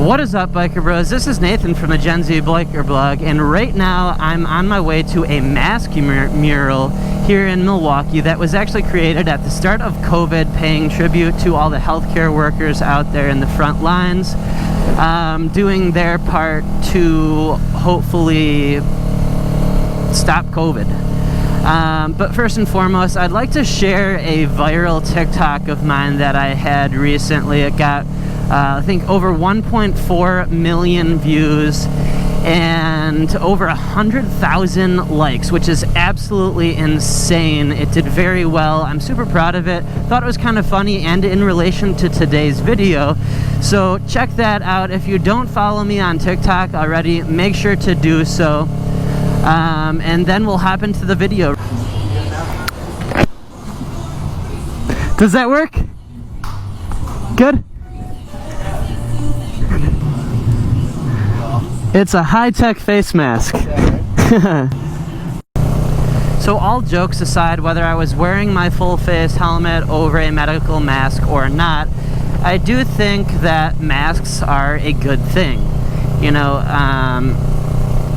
What is up, Biker Bros? This is Nathan from the Gen Z Biker Blog, and right now I'm on my way to a mask mural here in Milwaukee that was actually created at the start of COVID, paying tribute to all the healthcare workers out there in the front lines, doing their part to hopefully stop COVID. But first and foremost, I'd like to share a viral TikTok of mine that I had recently. It got I think over 1.4 million views and over 100,000 likes, which is absolutely insane. It did very well. I'm super proud of it. Thought it was kind of funny and in relation to today's video. So check that out. If you don't follow me on TikTok already, make sure to do so. And then we'll hop into the video. Does that work? Good? It's a high-tech face mask. So all jokes aside, whether I was wearing my full face helmet over a medical mask or not, I do think that masks are a good thing. You know,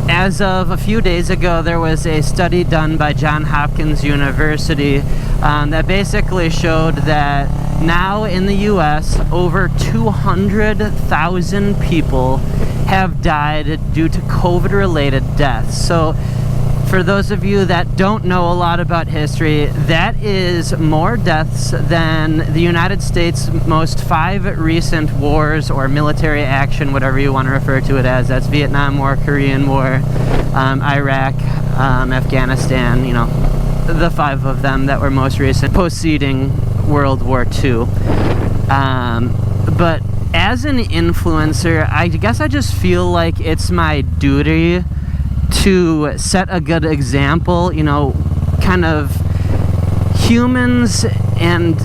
as of a few days ago, there was a study done by Johns Hopkins University that basically showed that now in the US, over 200,000 people have died due to COVID-related deaths. So for those of you that don't know a lot about history, that is more deaths than the United States' most 5 recent wars or military action, whatever you want to refer to it as. That's Vietnam War, Korean War, Iraq, Afghanistan, you know, the 5 of them that were most recent, preceding World War II. But as an influencer, I guess I just feel like it's my duty to set a good example. You know, kind of humans, and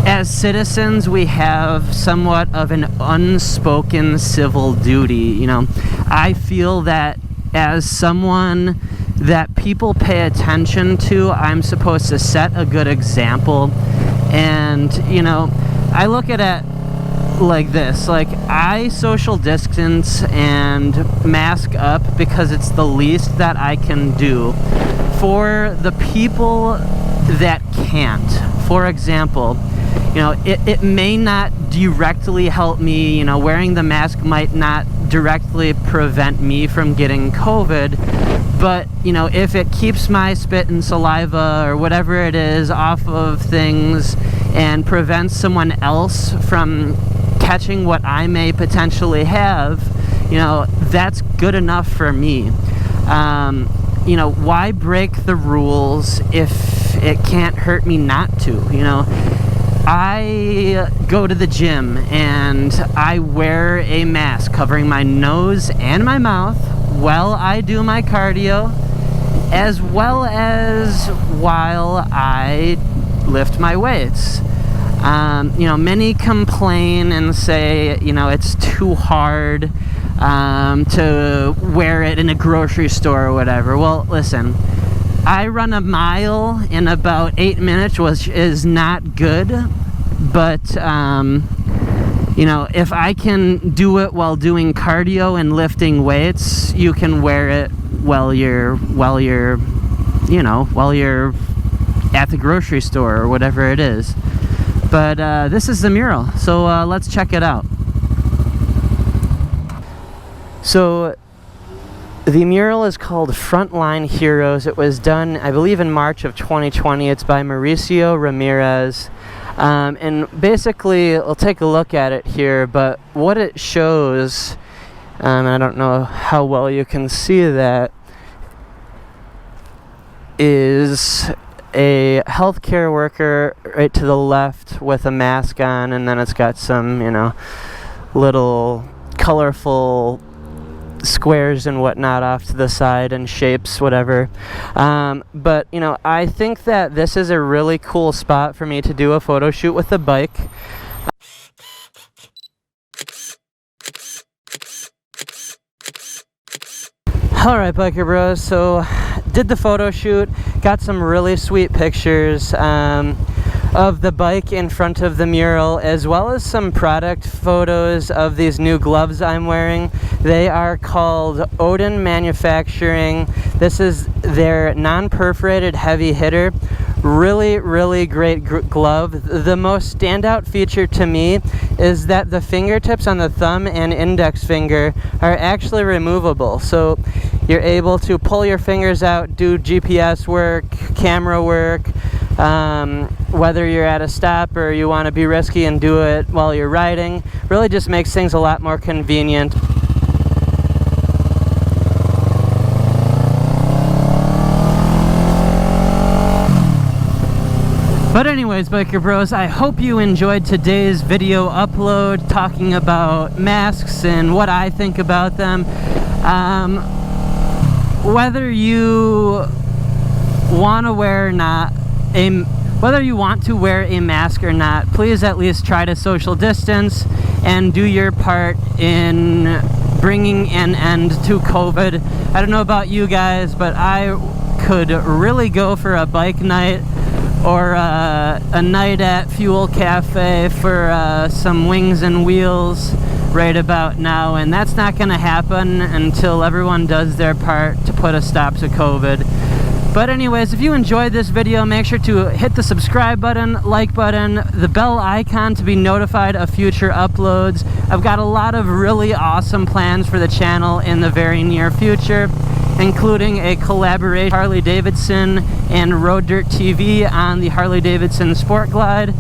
as citizens we have somewhat of an unspoken civil duty. You know, I feel that as someone that people pay attention to, I'm supposed to set a good example. And you know, I look at it like this, like I social distance and mask up because it's the least that I can do for the people that can't. For example, you know, it may not directly help me. You know, wearing the mask might not directly prevent me from getting COVID, but you know, if it keeps my spit and saliva or whatever it is off of things and prevents someone else from catching what I may potentially have, you know, that's good enough for me. You know, why break the rules if it can't hurt me not to? You know, I go to the gym and I wear a mask covering my nose and my mouth while I do my cardio, as well as while I lift my weights. You know, many complain and say, you know, it's too hard to wear it in a grocery store or whatever. Well, listen, I run a mile in about 8 minutes, which is not good, but you know, if I can do it while doing cardio and lifting weights, you can wear it while you're at the grocery store or whatever it is. But this is the mural, so let's check it out. So the mural is called Frontline Heroes. It was done, I believe, in March of 2020. It's by Mauricio Ramirez. And basically, we'll take a look at it here, but what it shows, I don't know how well you can see that, is a healthcare worker right to the left with a mask on, and then it's got some, you know, little colorful squares and whatnot off to the side and shapes, whatever. But you know, I think that this is a really cool spot for me to do a photo shoot with the bike. Alright, Biker Bros, so did the photo shoot, got some really sweet pictures. of the bike in front of the mural, as well as some product photos of these new gloves I'm wearing. They are called Odin Manufacturing. This is their non-perforated heavy hitter. Really great glove. The most standout feature to me is that the fingertips on the thumb and index finger are actually removable. So you're able to pull your fingers out, do GPS work, camera work, whether you're at a stop or you want to be risky and do it while you're riding. Really just makes things a lot more convenient. But anyways, biker bros, I hope you enjoyed today's video upload talking about masks and what I think about them. Whether you want to wear a mask or not, please at least try to social distance and do your part in bringing an end to COVID. I don't know about you guys, but I could really go for a bike night or a night at Fuel Cafe for some wings and wheels right about now, and that's not going to happen until everyone does their part to put a stop to COVID. But anyways, if you enjoyed this video, make sure to hit the subscribe button, like button, the bell icon to be notified of future uploads. I've got a lot of really awesome plans for the channel in the very near future, including a collaboration with Harley Davidson and Road Dirt TV on the Harley Davidson Sport Glide,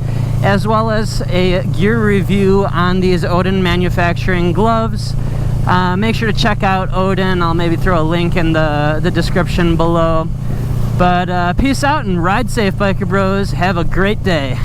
as well as a gear review on these Odin Manufacturing gloves. Make sure to check out Odin. I'll maybe throw a link in the description below. But peace out and ride safe, biker bros. Have a great day.